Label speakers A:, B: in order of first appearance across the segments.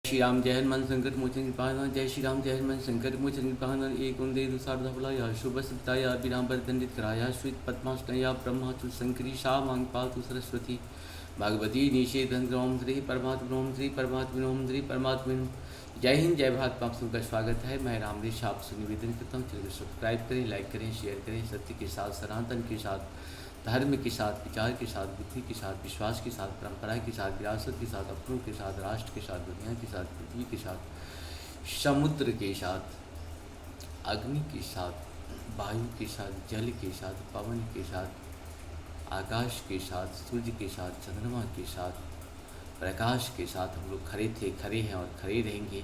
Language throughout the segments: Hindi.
A: श्री राम जय हनुमान संकट मोचन कृपाण जय श्री राम जय हनुमान संकट मोचन कृपाण एक वंदे दुसारधफलाया शुभ सत्ताया विराम दंडित कराया श्वेत पद्माष्टया ब्रह्माचुर शंकरी शाह मांग पातु सरस्वती भगवती निषेधन ग्रम श्री परमात्म श्री परमात्म श्री परमात्म। जय हिंद जय भारत। आप सबका स्वागत है। मैं रामदेश आपसे निवेदन करता हूँ, चैनल को सब्सक्राइब करें, लाइक करें, शेयर करें। सत्य के साथ, सनातन के साथ, धर्म के साथ, विचार के साथ, बुद्धि के साथ, विश्वास के साथ, परंपरा के साथ, विरासत के साथ, अपनों के साथ, राष्ट्र के साथ, दुनिया के साथ, पृथ्वी के साथ, समुद्र के साथ, अग्नि के साथ, वायु के साथ, जल के साथ, पवन के साथ, आकाश के साथ, सूर्य के साथ, चंद्रमा के साथ, प्रकाश के साथ हम लोग खड़े थे, खड़े हैं और खड़े रहेंगे।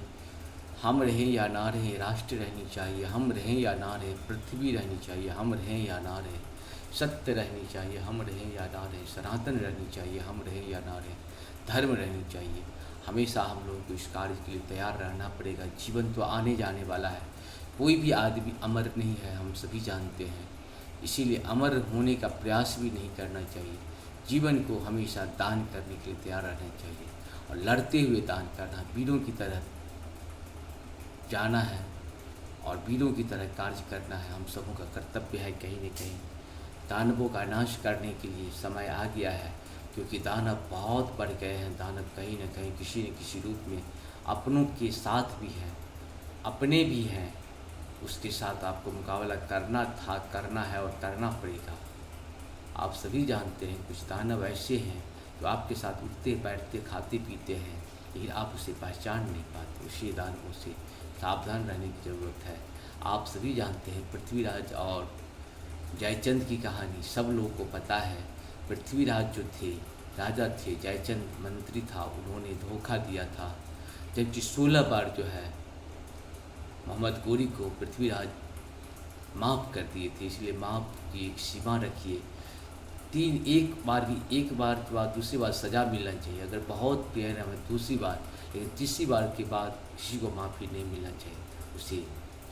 A: हम रहें या ना रहें, राष्ट्र रहनी चाहिए। हम रहें या ना रहें, पृथ्वी रहनी चाहिए। हम रहें या ना रहें, सत्य रहनी चाहिए। हम रहें या ना रहें, सनातन रहनी चाहिए। हम रहें या ना रहें, धर्म रहनी चाहिए। हमेशा हम लोगों को इस कार्य के लिए तैयार रहना पड़ेगा। जीवन तो आने जाने वाला है, कोई भी आदमी अमर नहीं है, हम सभी जानते हैं। इसीलिए अमर होने का प्रयास भी नहीं करना चाहिए। जीवन को हमेशा दान करने के लिए तैयार रहना चाहिए और लड़ते हुए दान करना, वीरों की तरह जाना है और वीरों की तरह कार्य करना है। हम सबों का कर्तव्य है। कहीं न कहीं दानवों का नाश करने के लिए समय आ गया है, क्योंकि दानव बहुत बढ़ गए हैं। दानव कहीं न कहीं किसी न किसी रूप में अपनों के साथ भी हैं, अपने भी हैं। उसके साथ आपको मुकाबला करना था, करना है और करना पड़ेगा। आप सभी जानते हैं कुछ दानव ऐसे हैं जो आपके साथ उठते बैठते खाते पीते हैं, लेकिन आप उसे पहचान नहीं पाते। उसी दानवों से सावधान रहने की ज़रूरत है। आप सभी जानते हैं पृथ्वीराज और जयचंद की कहानी सब लोगों को पता है। पृथ्वीराज जो थे, राजा थे, जयचंद मंत्री था। उन्होंने धोखा दिया था, जबकि 16 बार जो है मोहम्मद गोरी को पृथ्वीराज माफ़ कर दिए थे। इसलिए माफ़ की एक सीमा रखिए। एक बार के बाद दूसरी बार सज़ा मिलना चाहिए। अगर बहुत प्यार है हमें दूसरी बार, लेकिन तीसरी बार के बाद किसी को माफ़ी नहीं मिलना चाहिए। उसे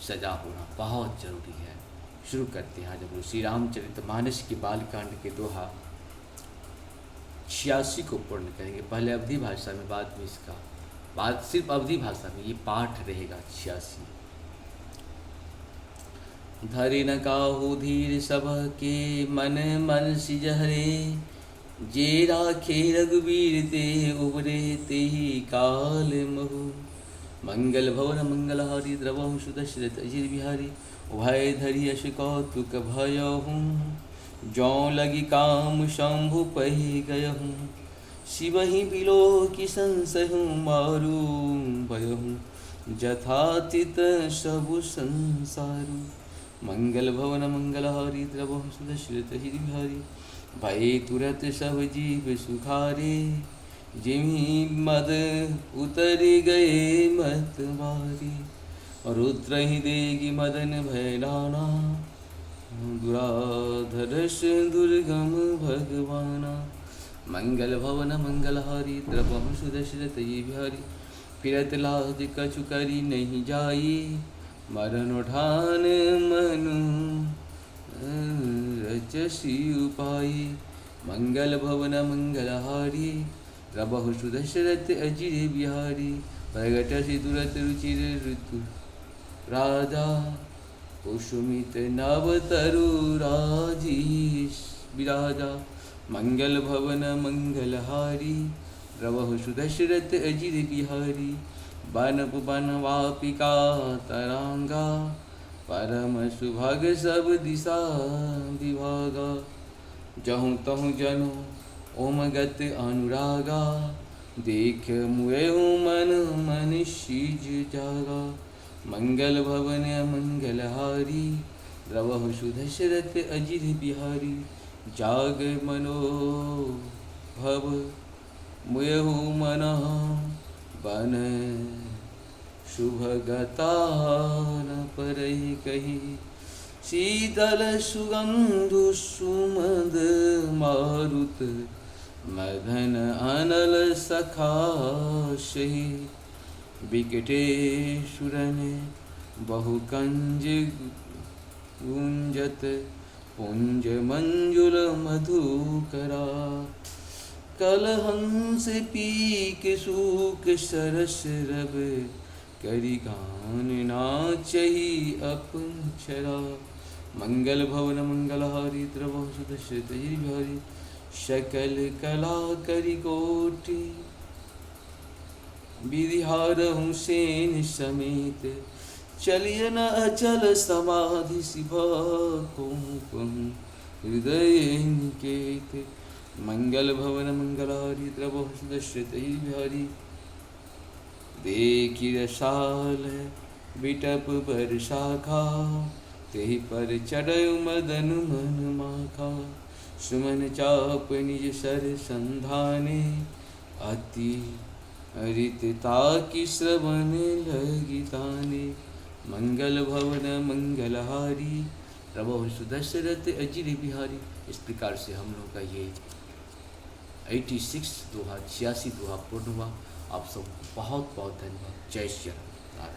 A: सज़ा होना बहुत ज़रूरी है। शुरू करते हैं आज हम श्री रामचरितमानस के बालकांड के दोहा 86 को पूर्ण करेंगे। पहले अवधि भाषा में, बाद में इसका बाद सिर्फ अवधि भाषा में ये पाठ रहेगा 86। धरि न काहू धीर सब के मन मन सिजहरे, जे राखे रघुवीर ते उबरे ते काल महु। मंगल भवन मंगलहारी द्रवहु सुदशरथ अजिर बिहारी, उभय धरि यश कौतुक भयहु। जौ लगी काम शंभु पहि गयहु, शिवहि बिलो की संसहु मारू भयहु। जथातित सबु संसारू, मंगल भवन मंगलहारी द्रवहु सुदशरथ अजिर बिहारी। भय तुरत सब जीव सुखारे, जिमि मद उतर गए मत मारी। रुद्र ही देगी मदन भैलाना, दुराधरस दुर्गम भगवाना। मंगल भवन मंगलहारी द्रवहु सुदशरथ अजिर बिहारी। फिरत लाज कछु करी नहीं जाई, मरण उठान मनु रचसी उपाई। मंगल भवन मंगलहारी द्रवहु सुदशरथ अजिर बिहारी। प्रगटसि तुरत रुचिर ऋतु राजा, कुसुमित नव तरु राजीस विराजा। मंगल भवन मंगलहारी द्रवहु सुदशरथ अजिर बिहारी। बन भुवन वापिका तरांगा, परम सुभग सब दिशा विभागा। जहु तहु जनु ओमगत अनुरागा, देख मुएहु मन मन शीज जागा। मंगल भवन मंगलहारी द्रवहु सुदशरथ अजिर बिहारी। जाग मनो भव मुएहु मना, बन शुभगता न परहि कही। शीतल सुगंधु सुमद मारुत, मदन अनल सखाशहि। विकटेश्वरन बहुकंज गुंजत, पुंज मंजुल मधुकरा। कलहंस पीक सूक सरस रब करि गान नाचहि अपन छरा। मंगल भवन मंगलहारी द्रवहु सुदश्रितहि बिहारी सकल कला करि कोटि विधिहारहु सेन समेत चलिय न अचल समाधि शिवा हृदय निकेत। मंगल भवन मंगलहारी द्रवहु सुदश्रितहि बिहारी देखि रसाल बिटप बर शाखा तेहि पर चढ़उ मदन मन माखा। सुमन चाप निज सर संधाने अति अरितता की श्रवण लगी ताने। मंगल भवन मंगलहारी प्रभु सुदशरथ अजिर बिहारी। इस प्रकार से हम लोग का ये 86 दोहा 86 दोहा पूर्ण हुआ। आप सबको बहुत बहुत धन्यवाद। जय श्री राम।